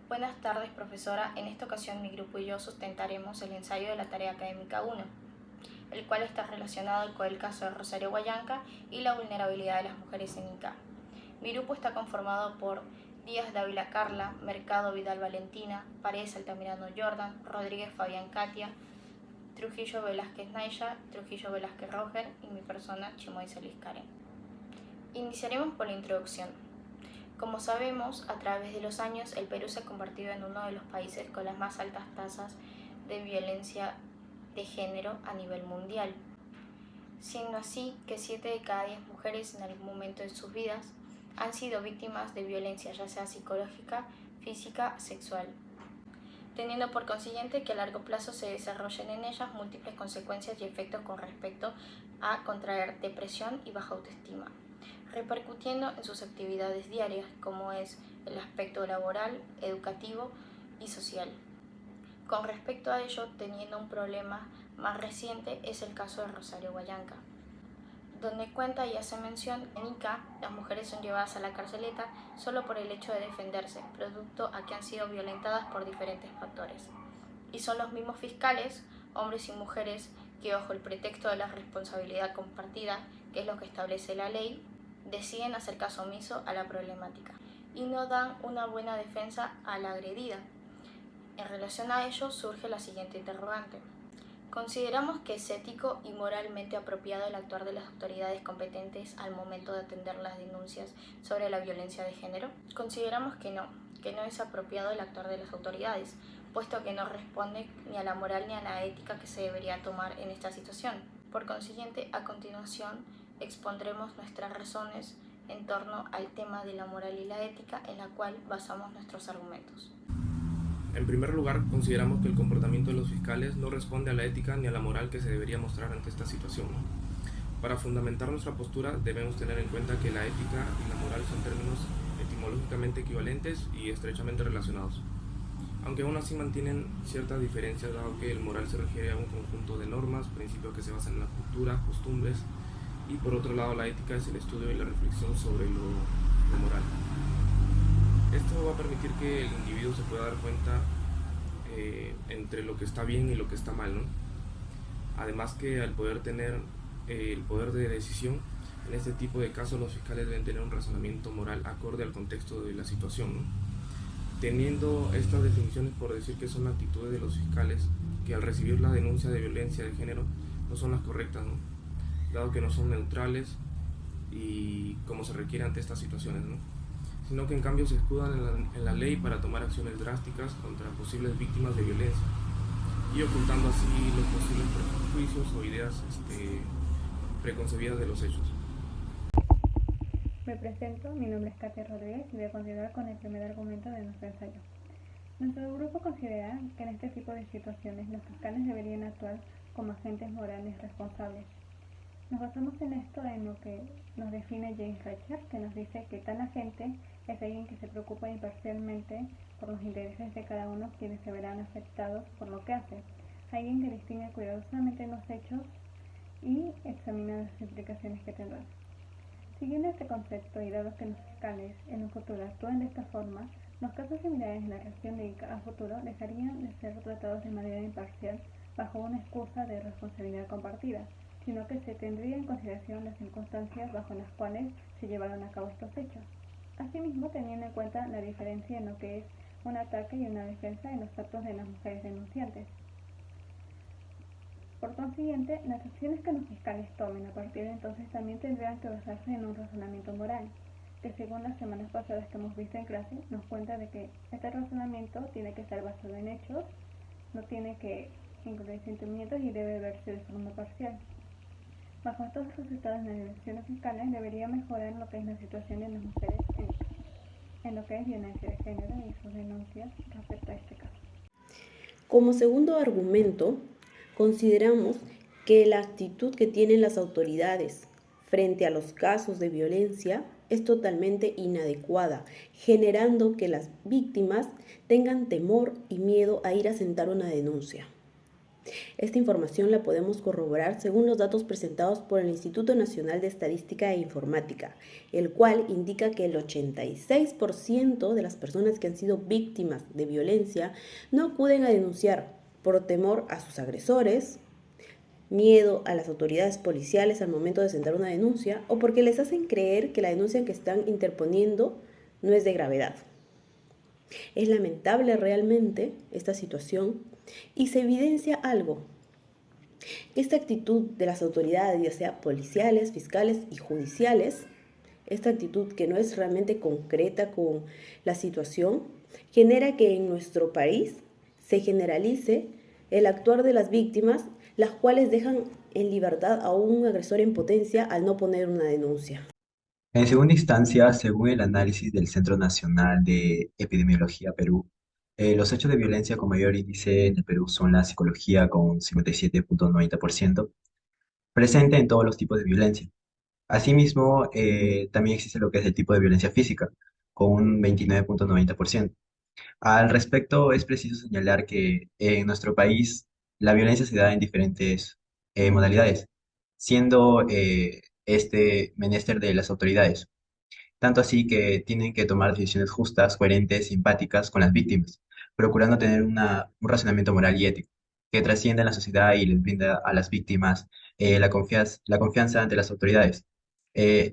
Buenas tardes, profesora. En esta ocasión mi grupo y yo sustentaremos el ensayo de la tarea académica 1, el cual está relacionado con el caso de Rosario Huallanca y la vulnerabilidad de las mujeres en Ica. Mi grupo está conformado por Díaz Dávila Carla, Mercado Vidal Valentina, Paredes Altamirano Jordan, Rodríguez Fabián Katia, Trujillo Velázquez Naya, Trujillo Velázquez Roger y mi persona Chimoy Celis Karen. Iniciaremos por la introducción. Como sabemos, a través de los años el Perú se ha convertido en uno de los países con las más altas tasas de violencia de género a nivel mundial, siendo así que 7 de cada 10 mujeres en algún momento de sus vidas han sido víctimas de violencia, ya sea psicológica, física, sexual, teniendo por consiguiente que a largo plazo se desarrollen en ellas múltiples consecuencias y efectos con respecto a contraer depresión y baja autoestima, repercutiendo en sus actividades diarias, como es el aspecto laboral, educativo y social. Con respecto a ello, teniendo un problema más reciente es el caso de Rosario Huallanca, donde cuenta y hace mención en Ica, las mujeres son llevadas a la carceleta solo por el hecho de defenderse, producto a que han sido violentadas por diferentes factores. Y son los mismos fiscales, hombres y mujeres, que bajo el pretexto de la responsabilidad compartida, que es lo que establece la ley, deciden hacer caso omiso a la problemática y no dan una buena defensa a la agredida. En relación a ello surge la siguiente interrogante. ¿Consideramos que es ético y moralmente apropiado el actuar de las autoridades competentes al momento de atender las denuncias sobre la violencia de género? Consideramos que no es apropiado el actuar de las autoridades, puesto que no responde ni a la moral ni a la ética que se debería tomar en esta situación. Por consiguiente, a continuación expondremos nuestras razones en torno al tema de la moral y la ética, en la cual basamos nuestros argumentos. En primer lugar, consideramos que el comportamiento de los fiscales no responde a la ética ni a la moral que se debería mostrar ante esta situación. Para fundamentar nuestra postura debemos tener en cuenta que la ética y la moral son términos etimológicamente equivalentes y estrechamente relacionados, aunque aún así mantienen ciertas diferencias, dado que el moral se refiere a un conjunto de normas, principios que se basan en la cultura, costumbres, y por otro lado la ética es el estudio y la reflexión sobre lo moral. Esto va a permitir que el individuo se pueda dar cuenta entre lo que está bien y lo que está mal, ¿no? Además que al poder tener el poder de decisión, en este tipo de casos los fiscales deben tener un razonamiento moral acorde al contexto de la situación, ¿no? Teniendo estas definiciones por decir que son actitudes de los fiscales que al recibir la denuncia de violencia de género no son las correctas, ¿no? Dado que no son neutrales y como se requiere ante estas situaciones, ¿no? Sino que en cambio se escudan en la ley para tomar acciones drásticas contra posibles víctimas de violencia y ocultando así los posibles prejuicios o ideas preconcebidas de los hechos. Me presento, mi nombre es Katia Rodríguez y voy a continuar con el primer argumento de nuestro ensayo. Nuestro grupo considera que en este tipo de situaciones los fiscales deberían actuar como agentes morales responsables. Nos basamos en esto en lo que nos define James Recher, que nos dice que tal agente es alguien que se preocupa imparcialmente por los intereses de cada uno quienes se verán afectados por lo que hace, alguien que distingue cuidadosamente los hechos y examina las implicaciones que tendrán. Siguiendo este concepto y dado que los fiscales en un futuro actúan de esta forma, los casos similares en la región de Ica a futuro dejarían de ser tratados de manera imparcial bajo una excusa de responsabilidad compartida, sino que se tendría en consideración las circunstancias bajo las cuales se llevaron a cabo estos hechos. Asimismo, teniendo en cuenta la diferencia en lo que es un ataque y una defensa en los actos de las mujeres denunciantes. Por consiguiente, las acciones que los fiscales tomen a partir de entonces también tendrán que basarse en un razonamiento moral, que según las semanas pasadas que hemos visto en clase, nos cuenta de que este razonamiento tiene que estar basado en hechos, no tiene que incluir sentimientos y debe verse de forma parcial. Bajo estos resultados, las elecciones fiscales debería mejorar lo que es la situación de las mujeres en lo que es violencia de género y sus denuncias respecto a este caso. Como segundo argumento, consideramos que la actitud que tienen las autoridades frente a los casos de violencia es totalmente inadecuada, generando que las víctimas tengan temor y miedo a ir a sentar una denuncia. Esta información la podemos corroborar según los datos presentados por el Instituto Nacional de Estadística e Informática, el cual indica que el 86% de las personas que han sido víctimas de violencia no acuden a denunciar por temor a sus agresores, miedo a las autoridades policiales al momento de sentar una denuncia o porque les hacen creer que la denuncia que están interponiendo no es de gravedad. Es lamentable realmente esta situación y se evidencia algo, que esta actitud de las autoridades, ya sea policiales, fiscales y judiciales, esta actitud que no es realmente concreta con la situación, genera que en nuestro país se generalice el actuar de las víctimas, las cuales dejan en libertad a un agresor en potencia al no poner una denuncia. En segunda instancia, según el análisis del Centro Nacional de Epidemiología Perú, los hechos de violencia con mayor índice en el Perú son la psicología con 57.90%, presente en todos los tipos de violencia. Asimismo, también existe lo que es el tipo de violencia física, con un 29.90%. Al respecto, es preciso señalar que en nuestro país la violencia se da en diferentes modalidades, siendo este menester de las autoridades. Tanto así que tienen que tomar decisiones justas, coherentes y empáticas con las víctimas, procurando tener un razonamiento moral y ético que trascienda en la sociedad y les brinda a las víctimas la confianza ante las autoridades,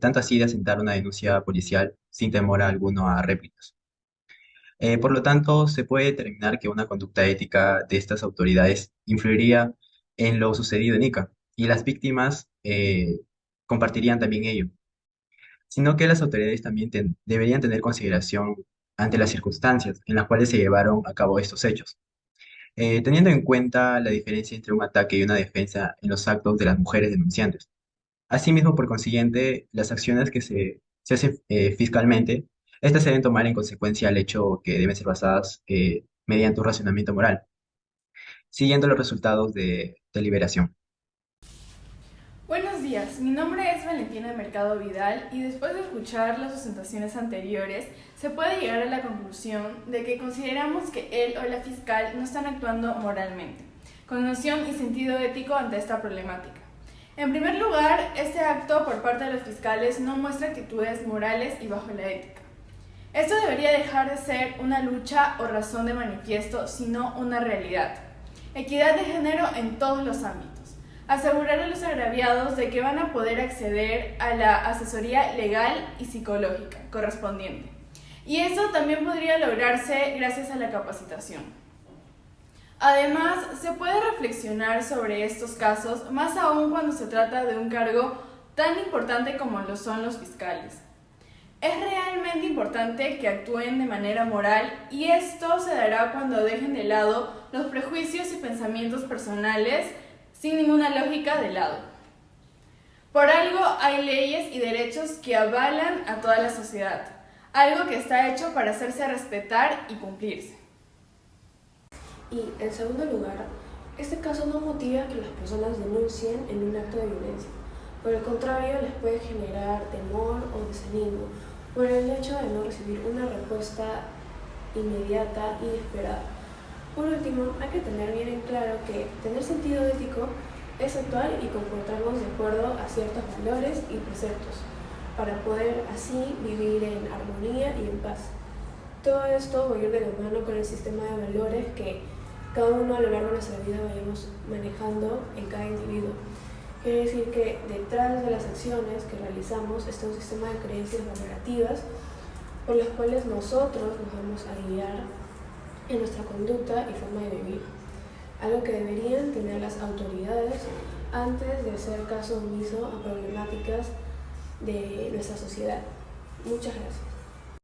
tanto así de asentar una denuncia policial sin temor alguno a réplicas. Por lo tanto, se puede determinar que una conducta ética de estas autoridades influiría en lo sucedido en Ica y las víctimas compartirían también ello, sino que las autoridades también deberían tener consideración ante las circunstancias en las cuales se llevaron a cabo estos hechos, teniendo en cuenta la diferencia entre un ataque y una defensa en los actos de las mujeres denunciantes. Asimismo, por consiguiente, las acciones que se hacen fiscalmente, estas se deben tomar en consecuencia al hecho que deben ser basadas mediante un racionamiento moral, siguiendo los resultados de deliberación. Buenos días, mi nombre es Valentina Mercado Vidal y después de escuchar las presentaciones anteriores se puede llegar a la conclusión de que consideramos que él o la fiscal no están actuando moralmente, con noción y sentido ético ante esta problemática. En primer lugar, este acto por parte de los fiscales no muestra actitudes morales y bajo la ética. Esto debería dejar de ser una lucha o razón de manifiesto, sino una realidad. Equidad de género en todos los ámbitos. Asegurar a los agraviados de que van a poder acceder a la asesoría legal y psicológica correspondiente. Y eso también podría lograrse gracias a la capacitación. Además, se puede reflexionar sobre estos casos, más aún cuando se trata de un cargo tan importante como lo son los fiscales. Es realmente importante que actúen de manera moral y esto se dará cuando dejen de lado los prejuicios y pensamientos personales sin ninguna lógica de lado. Por algo hay leyes y derechos que avalan a toda la sociedad, algo que está hecho para hacerse respetar y cumplirse. Y, en segundo lugar, este caso no motiva que las personas denuncien en un acto de violencia. Por el contrario, les puede generar temor o desánimo por el hecho de no recibir una respuesta inmediata y esperada. Por último, hay que tener bien en claro que tener sentido ético es actuar y comportarnos de acuerdo a ciertos valores y preceptos, para poder así vivir en armonía y en paz. Todo esto va a ir de la mano con el sistema de valores que cada uno a lo largo de nuestra vida vayamos manejando en cada individuo. Quiere decir que detrás de las acciones que realizamos está un sistema de creencias valorativas por las cuales nosotros nos vamos a guiar en nuestra conducta y forma de vivir, algo que deberían tener las autoridades antes de hacer caso omiso a problemáticas de nuestra sociedad. Muchas gracias.